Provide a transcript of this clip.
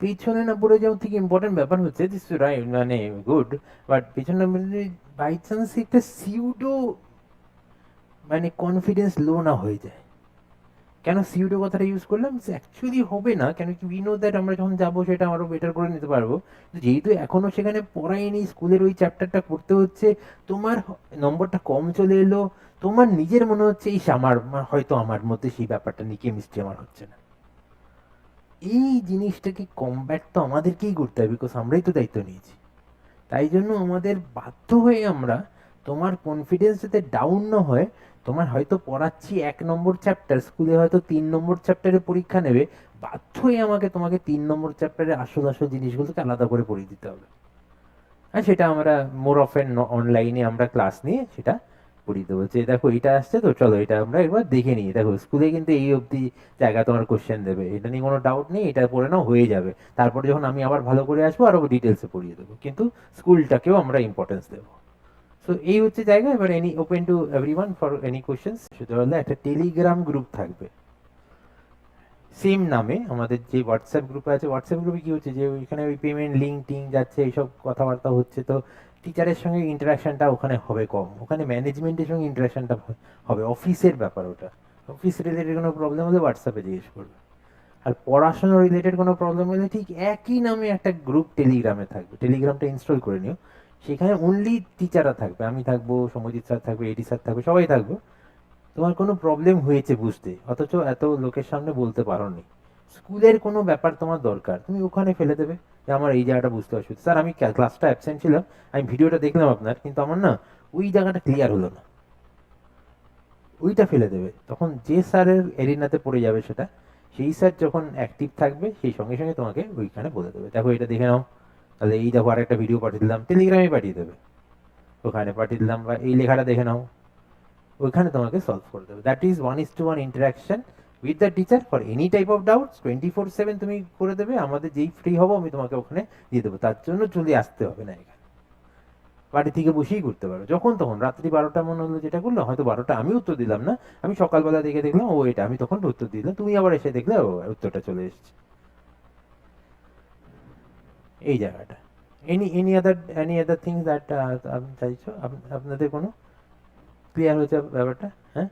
পিছনে না পড়ে যাওয়ার থেকে ইম্পর্টেন্ট ব্যাপার হচ্ছে দিস রাইট, মানে গুড, বাট পিছনে না পড়লে বাই চান্স একটা সিউডো মানে কনফিডেন্স লো না হয়ে যায়। কেন সিউডো কথাটা ইউজ করলাম? অ্যাকচুয়ালি হবে না, কেন কি উই নো দ্যাট আমরা যখন যাবো সেটা আরো বেটার করে নিতে পারবো। যেহেতু এখনো সেখানে পড়াইনি, স্কুলের ওই চ্যাপ্টারটা করতে হচ্ছে, তোমার নম্বরটা কম চলে এলো, তোমার নিজের মনে হচ্ছে এই হয়তো আমার মধ্যে সেই ব্যাপারটা নিয়ে কেমিস্ট্রি আমার হচ্ছে না। এই জিনিসটাকে কমব্যাট তো আমাদেরকেই করতে হবে, বিকজ আমরাই তো দায়িত্ব নিয়েছি। তাই জন্য আমাদের বাধ্য হয়ে আমরা, তোমার কনফিডেন্স যাতে ডাউন না হয়, তোমার হয়তো পড়াচ্ছি 1 নম্বর চ্যাপ্টার, স্কুলে হয়তো 3 নম্বর চ্যাপ্টারে পরীক্ষা নেবে, বাধ্য হয়ে আমাকে তোমাকে 3 নম্বর চ্যাপ্টারে আসল আসল জিনিসগুলোকে আলাদা করে পড়িয়ে দিতে হবে। হ্যাঁ, সেটা আমরা মোর অফ এন অনলাইনে আমরা ক্লাস নিয়ে সেটা পড়িয়ে দেবো, যে দেখো এটা আসছে তো চলো এটা আমরা একবার দেখে নিই, দেখো স্কুলে কিন্তু এই অবধি জায়গা তোমার কোশ্চেন দেবে, এটা নিয়ে কোনো ডাউট নেই, এটা পড়ে নাও হয়ে যাবে। তারপরে যখন আমি আবার ভালো করে আসবো আরো ডিটেলসে পড়িয়ে দেবো, কিন্তু স্কুলটাকেও আমরা ইম্পর্টেন্স দেবো। সো এই হচ্ছে জায়গা। এবার any open to everyone for any questions. শুধু হলে একটা টেলিগ্রাম গ্রুপ থাকবে সেম নামে, আমাদের যে হোয়াটসঅ্যাপ গ্রুপে আছে। হোয়াটসঅ্যাপ গ্রুপে কি হচ্ছে, যে ওইখানে ওই পেমেন্ট লিঙ্ক টিঙ্ক যাচ্ছে, এইসব কথাবার্তা হচ্ছে, তো টিচারের সঙ্গে ইন্টারাকশনটা ওখানে হবে কম, ওখানে ম্যানেজমেন্টের সঙ্গে ইন্টারাকশনটা হবে, অফিসের ব্যাপার ওটা। অফিস রিলেটেড কোনো প্রবলেম হলে হোয়াটসঅ্যাপে জিজ্ঞেস করবে। আর পড়াশোনা রিলেটেড কোনো প্রবলেম হলে ঠিক একই নামে একটা গ্রুপ টেলিগ্রামে থাকবে, টেলিগ্রামটা ইনস্টল করে নিও। সেখানে অনলি টিচাররা থাকবে, আমি থাকবো, সৌম্যজিৎ স্যার থাকবে, এডি স্যার থাকবে, সবাই থাকবে। তোমার কোনো প্রবলেম হয়েছে বুঝতে, অথচ এত লোকের সামনে বলতে পারোনি, স্কুলের কোনো ব্যাপার তোমার দরকার, তুমি ওখানে ফেলে দেবে যে আমার এই জায়গাটা বুঝতে অসুবিধা, স্যার আমি ক্লাসটা অ্যাবসেন্ট ছিলাম, আমি ভিডিওটা দেখলাম আপনার, কিন্তু আমার না ওই জায়গাটা ক্লিয়ার হলো না, ওইটা ফেলে দেবে। তখন যে স্যারের এরিনাতে পড়ে যাবে সেটা, সেই স্যার যখন অ্যাক্টিভ থাকবে সেই সঙ্গে সঙ্গে তোমাকে ওইখানে বলে দেবে, দেখো এটা দেখে নাও, তাহলে এই দেখো আর একটা ভিডিও পাঠিয়ে দিলাম, টেলিগ্রামে পাঠিয়ে দেবে, ওখানে পাঠিয়ে দিলাম, বা এই লেখাটা দেখে নাও, ওইখানে তোমাকে সলভ করে দেবে। That is 1:1 interaction with the teacher for any type of doubts, 24/7 তুমি করে দেবে, আমাদের যেই ফ্রি হবো আমি তোমাকে ওখানে দিয়ে দেবো, তার জন্য চলে আসতে হবে না এখানে, বাড়ি থেকে বসেই করতে পারো, যখন তখন রাত্রি 12টা মনে হলো যেটা করলো, হয়তো 12টা আমি উত্তর দিলাম না, আমি সকালবেলা দেখে দেখলাম ও এটা, আমি তখন উত্তর দিলাম, তুমি আবার এসে দেখলে ও উত্তরটা চলে এসেছে, এই জায়গাটা। এনি আদার থিংস দ্যাট চাইছো আপনাদের কোনো ক্লিয়ার হয়েছে ব্যাপারটা? হ্যাঁ,